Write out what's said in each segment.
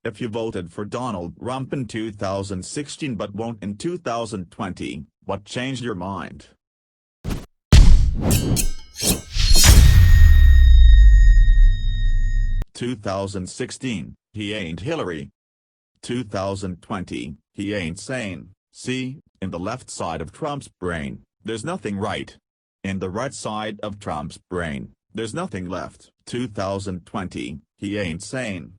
If you voted for Donald Trump in 2016 but won't in 2020, what changed your mind? 2016, he ain't Hillary. 2020, he ain't sane. See, in the left side of Trump's brain, there's nothing right. In the right side of Trump's brain, there's nothing left. 2020, he ain't sane.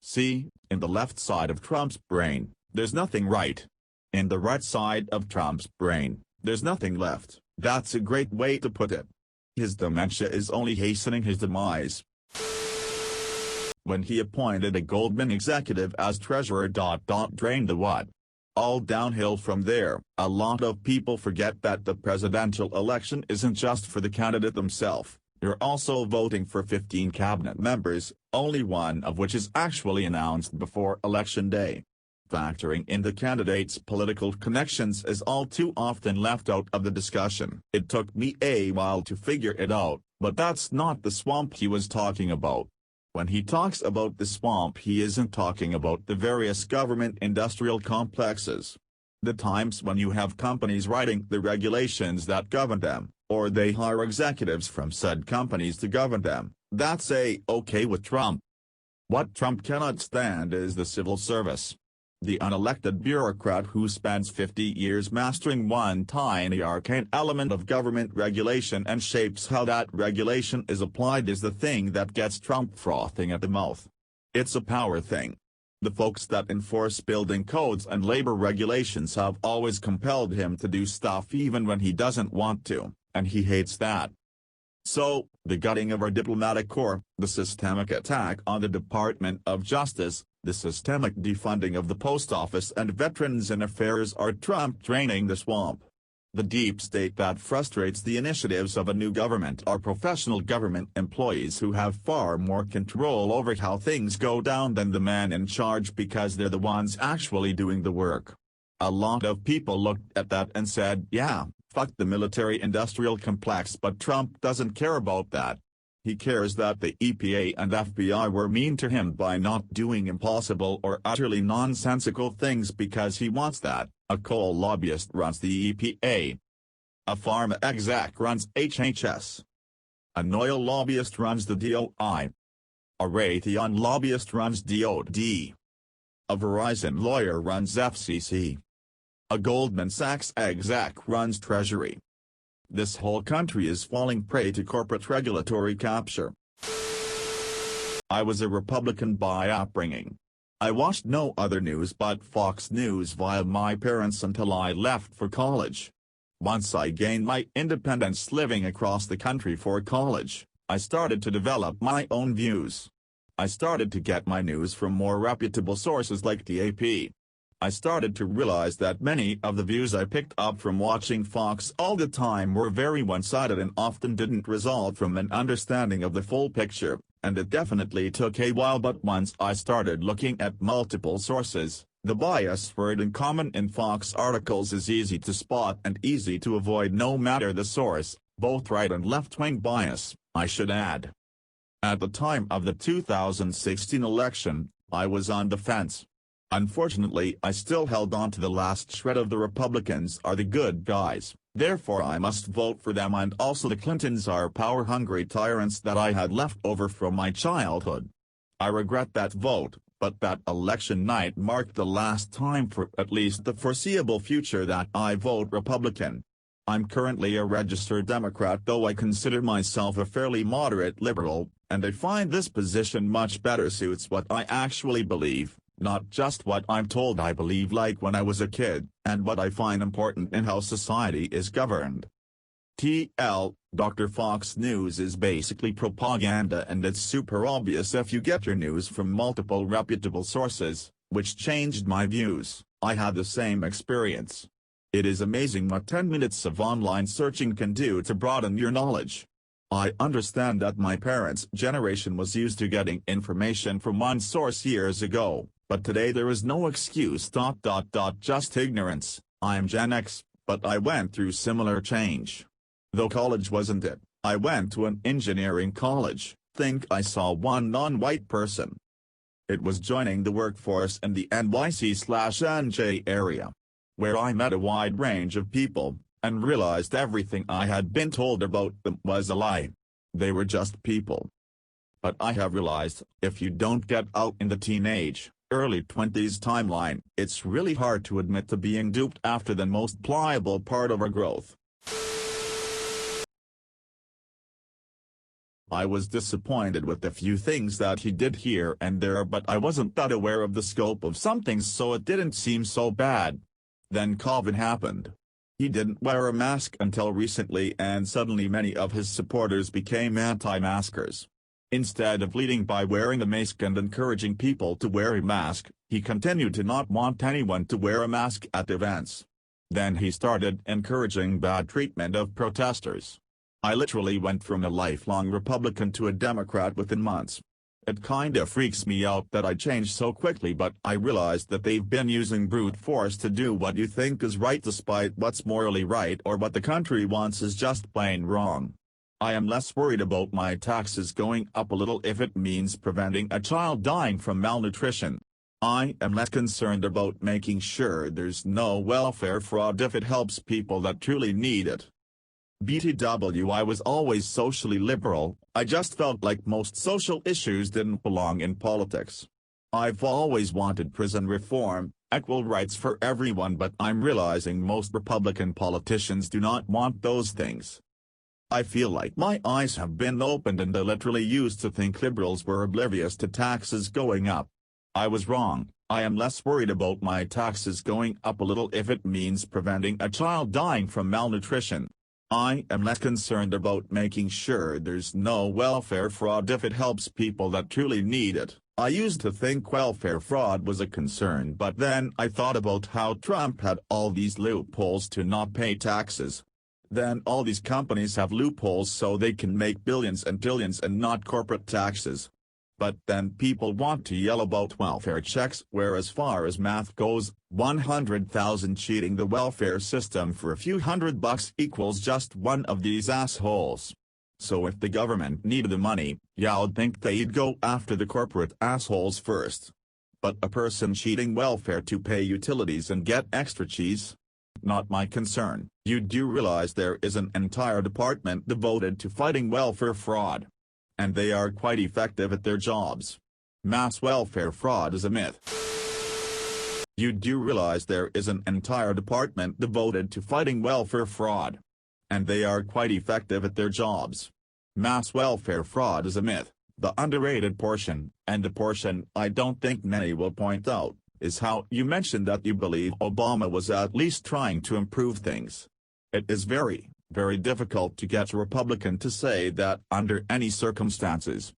See, in the left side of Trump's brain, there's nothing right. In the right side of Trump's brain, there's nothing left. That's a great way to put it. His dementia is only hastening his demise. When he appointed a Goldman executive as treasurer. Drained the what? All downhill from there. A lot of people forget that the presidential election isn't just for the candidate himself. You're also voting for 15 cabinet members, only one of which is actually announced before Election Day. Factoring in the candidate's political connections is all too often left out of the discussion. It took me a while to figure it out, but that's not the swamp he was talking about. When he talks about the swamp, he isn't talking about the various government-industrial complexes. The times when you have companies writing the regulations that govern them, or they hire executives from said companies to govern them, that's okay with Trump. What Trump cannot stand is the civil service. The unelected bureaucrat who spends 50 years mastering one tiny arcane element of government regulation and shapes how that regulation is applied is the thing that gets Trump frothing at the mouth. It's a power thing. The folks that enforce building codes and labor regulations have always compelled him to do stuff even when he doesn't want to, and he hates that. So, the gutting of our diplomatic corps, the systemic attack on the Department of Justice, the systemic defunding of the post office and Veterans Affairs are Trump draining the swamp. The deep state that frustrates the initiatives of a new government are professional government employees who have far more control over how things go down than the man in charge because they're the ones actually doing the work. A lot of people looked at that and said, yeah, fuck the military-industrial complex, but Trump doesn't care about that. He cares that the EPA and FBI were mean to him by not doing impossible or utterly nonsensical things because he wants that. A coal lobbyist runs the EPA. A pharma exec runs HHS. An oil lobbyist runs the DOI. A Raytheon lobbyist runs DOD. A Verizon lawyer runs FCC. A Goldman Sachs exec runs Treasury. This whole country is falling prey to corporate regulatory capture. I was a Republican by upbringing. I watched no other news but Fox News via my parents until I left for college. Once I gained my independence living across the country for college, I started to develop my own views. I started to get my news from more reputable sources like the AP. I started to realize that many of the views I picked up from watching Fox all the time were very one-sided and often didn't result from an understanding of the full picture, and it definitely took a while, but once I started looking at multiple sources, the bias word in common in Fox articles is easy to spot and easy to avoid no matter the source, both right and left-wing bias, I should add. At the time of the 2016 election, I was on the fence. Unfortunately, I still held on to the last shred of the Republicans are the good guys, therefore I must vote for them, and also the Clintons are power-hungry tyrants that I had left over from my childhood. I regret that vote, but that election night marked the last time for at least the foreseeable future that I vote Republican. I'm currently a registered Democrat, though I consider myself a fairly moderate liberal, and I find this position much better suits what I actually believe. Not just what I'm told I believe like when I was a kid, and what I find important in how society is governed. Dr. Fox News is basically propaganda, and it's super obvious if you get your news from multiple reputable sources, which changed my views. I had the same experience. It is amazing what 10 minutes of online searching can do to broaden your knowledge. I understand that my parents' generation was used to getting information from one source years ago. But today there is no excuse. Just ignorance. I'm Gen X, but I went through similar change. Though college wasn't it, I went to an engineering college. Think I saw one non-white person. It was joining the workforce in the NYC/NJ area, where I met a wide range of people, and realized everything I had been told about them was a lie. They were just people. But I have realized, if you don't get out in the teenage, early 20s timeline, it's really hard to admit to being duped after the most pliable part of our growth. I was disappointed with a few things that he did here and there, but I wasn't that aware of the scope of some things, so it didn't seem so bad. Then COVID happened. He didn't wear a mask until recently, and suddenly many of his supporters became anti-maskers. Instead of leading by wearing a mask and encouraging people to wear a mask, he continued to not want anyone to wear a mask at events. Then he started encouraging bad treatment of protesters. I literally went from a lifelong Republican to a Democrat within months. It kinda freaks me out that I changed so quickly, but I realized that they've been using brute force to do what you think is right despite what's morally right or what the country wants is just plain wrong. I am less worried about my taxes going up a little if it means preventing a child dying from malnutrition. I am less concerned about making sure there's no welfare fraud if it helps people that truly need it. BTW, I was always socially liberal. I just felt like most social issues didn't belong in politics. I've always wanted prison reform, equal rights for everyone, but I'm realizing most Republican politicians do not want those things. I feel like my eyes have been opened and I literally used to think liberals were oblivious to taxes going up. I was wrong. I am less worried about my taxes going up a little if it means preventing a child dying from malnutrition. I am less concerned about making sure there's no welfare fraud if it helps people that truly need it. I used to think welfare fraud was a concern, but then I thought about how Trump had all these loopholes to not pay taxes. Then all these companies have loopholes so they can make billions and billions and not corporate taxes. But then people want to yell about welfare checks, where as far as math goes, 100,000 cheating the welfare system for a few $100 equals just one of these assholes. So if the government needed the money, yeah, I'd think they'd go after the corporate assholes first. But a person cheating welfare to pay utilities and get extra cheese? Not my concern. You do realize there is an entire department devoted to fighting welfare fraud. And they are quite effective at their jobs. Mass welfare fraud is a myth. You do realize there is an entire department devoted to fighting welfare fraud. And they are quite effective at their jobs. Mass welfare fraud is a myth. The underrated portion, and the portion I don't think many will point out, is how you mentioned that you believe Obama was at least trying to improve things. It is very difficult to get a Republican to say that under any circumstances.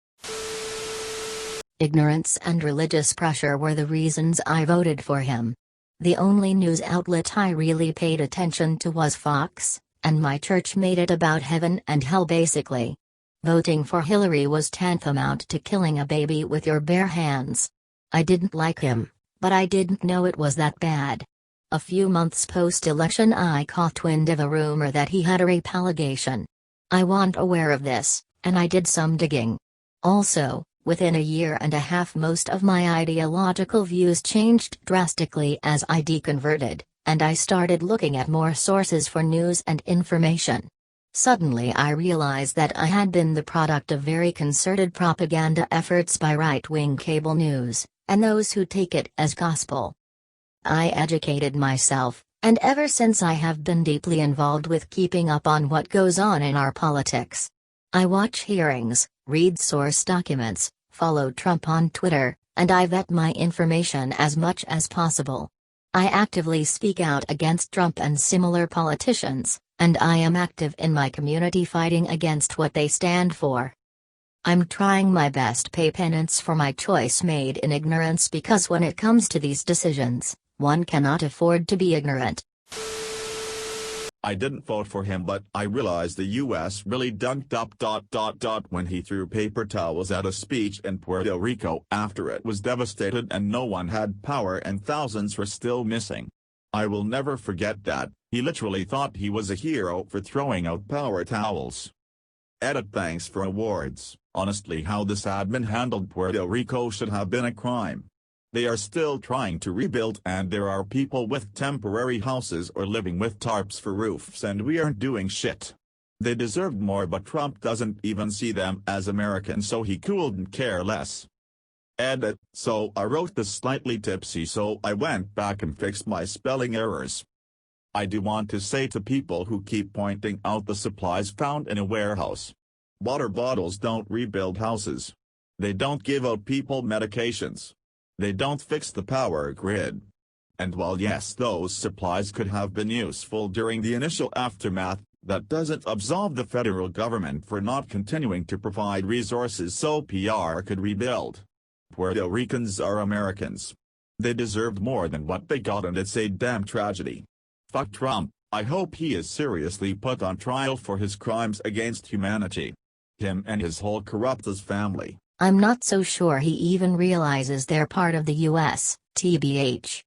Ignorance and religious pressure were the reasons I voted for him. The only news outlet I really paid attention to was Fox, and my church made it about heaven and hell basically. Voting for Hillary was tantamount to killing a baby with your bare hands. I didn't like him, but I didn't know it was that bad. A few months post-election I caught wind of a rumor that he had a rape allegation. I wasn't aware of this, and I did some digging. Also, within a year and a half most of my ideological views changed drastically as I deconverted, and I started looking at more sources for news and information. Suddenly I realized that I had been the product of very concerted propaganda efforts by right-wing cable news, and those who take it as gospel. I educated myself, and ever since I have been deeply involved with keeping up on what goes on in our politics. I watch hearings, read source documents, follow Trump on Twitter, and I vet my information as much as possible. I actively speak out against Trump and similar politicians, and I am active in my community fighting against what they stand for. I'm trying my best to pay penance for my choice made in ignorance, because when it comes to these decisions, one cannot afford to be ignorant. I didn't vote for him, but I realized the US really dunked up ... when he threw paper towels at a speech in Puerto Rico after it was devastated and no one had power and thousands were still missing. I will never forget that. He literally thought he was a hero for throwing out power towels. Edit thanks for awards. Honestly, how this admin handled Puerto Rico should have been a crime. They are still trying to rebuild, and there are people with temporary houses or living with tarps for roofs, and we aren't doing shit. They deserved more, but Trump doesn't even see them as Americans, so he couldn't care less. Edit. So I wrote this slightly tipsy, so I went back and fixed my spelling errors. I do want to say to people who keep pointing out the supplies found in a warehouse. Water bottles don't rebuild houses. They don't give out people medications. They don't fix the power grid. And while yes, those supplies could have been useful during the initial aftermath, that doesn't absolve the federal government for not continuing to provide resources so PR could rebuild. Puerto Ricans are Americans. They deserved more than what they got, and it's a damn tragedy. Fuck Trump. I hope he is seriously put on trial for his crimes against humanity. Him and his whole corrupt-ass family. I'm not so sure he even realizes they're part of the US, TBH.